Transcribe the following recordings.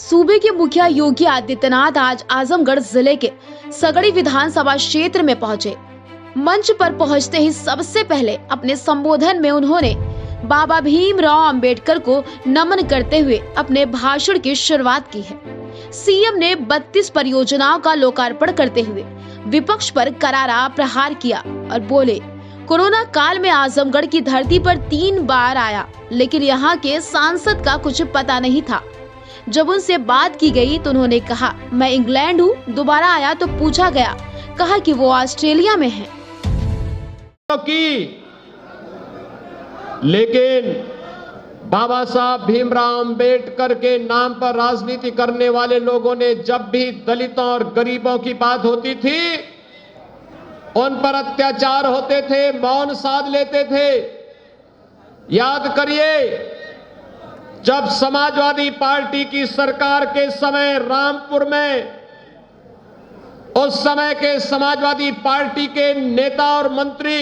सूबे के मुखिया योगी आदित्यनाथ आज आजमगढ़ जिले के सगड़ी विधानसभा क्षेत्र में पहुंचे। मंच पर पहुंचते ही सबसे पहले अपने संबोधन में उन्होंने बाबा भीमराव अंबेडकर को नमन करते हुए अपने भाषण की शुरुआत की है। सीएम ने 32 परियोजनाओं का लोकार्पण करते हुए विपक्ष पर करारा प्रहार किया और बोले, कोरोना काल में आजमगढ़ की धरती पर 3 बार आया, लेकिन यहाँ के सांसद का कुछ पता नहीं था। जब उनसे बात की गई तो उन्होंने कहा, मैं इंग्लैंड हूँ। दोबारा आया तो पूछा गया, कहा कि वो ऑस्ट्रेलिया में है। लेकिन बाबा साहब भीमराव अंबेडकर के नाम पर राजनीति करने वाले लोगों ने जब भी दलितों और गरीबों की बात होती थी, उन पर अत्याचार होते थे, मौन साध लेते थे। याद करिए, जब समाजवादी पार्टी की सरकार के समय रामपुर में उस समय के समाजवादी पार्टी के नेता और मंत्री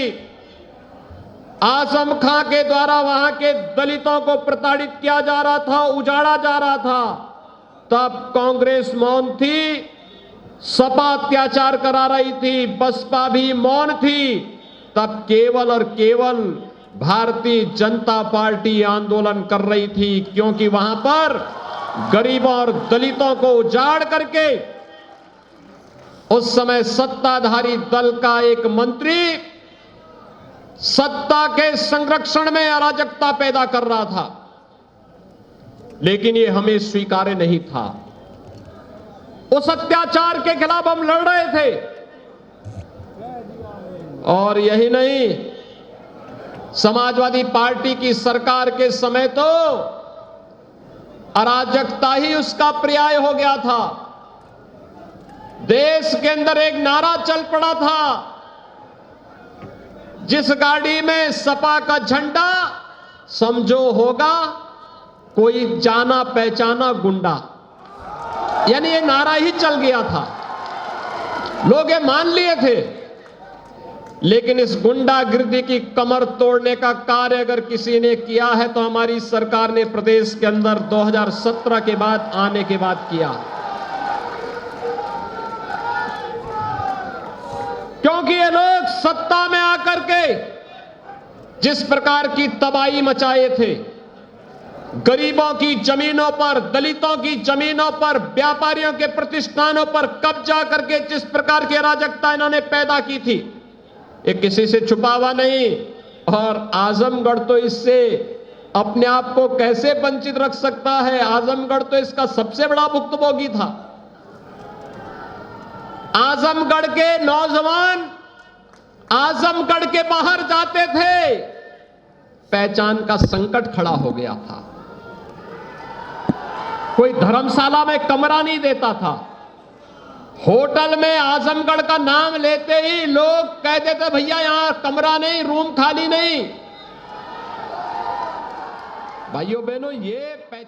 आजम खां के द्वारा वहां के दलितों को प्रताड़ित किया जा रहा था, उजाड़ा जा रहा था, तब कांग्रेस मौन थी, सपा अत्याचार करा रही थी, बसपा भी मौन थी। तब केवल और केवल भारतीय जनता पार्टी आंदोलन कर रही थी, क्योंकि वहां पर गरीबों और दलितों को उजाड़ करके उस समय सत्ताधारी दल का एक मंत्री सत्ता के संरक्षण में अराजकता पैदा कर रहा था, लेकिन यह हमें स्वीकार्य नहीं था। उस अत्याचार के खिलाफ हम लड़ रहे थे। और यही नहीं, समाजवादी पार्टी की सरकार के समय तो अराजकता ही उसका पर्याय हो गया था। देश के अंदर एक नारा चल पड़ा था, जिस गाड़ी में सपा का झंडा समझो होगा कोई जाना पहचाना गुंडा, यानी ये नारा ही चल गया था। लोग ये मान लिए थे। लेकिन इस गुंडागिर्दी की कमर तोड़ने का कार्य अगर किसी ने किया है तो हमारी सरकार ने प्रदेश के अंदर 2017 के बाद आने के बाद किया। क्योंकि ये लोग सत्ता में आकर के जिस प्रकार की तबाही मचाए थे, गरीबों की जमीनों पर, दलितों की जमीनों पर, व्यापारियों के प्रतिष्ठानों पर कब्जा करके जिस प्रकार की अराजकता इन्होंने पैदा की थी, ये किसी से छुपा हुआ नहीं। और आजमगढ़ तो इससे अपने आप को कैसे वंचित रख सकता है? आजमगढ़ तो इसका सबसे बड़ा भुक्तभोगी था। आजमगढ़ के नौजवान आजमगढ़ के बाहर जाते थे, पहचान का संकट खड़ा हो गया था। कोई धर्मशाला में कमरा नहीं देता था। होटल में आजमगढ़ का नाम लेते ही लोग कह देते, भैया यहां कमरा नहीं, रूम खाली नहीं। भाइयों बहनों, ये पहचान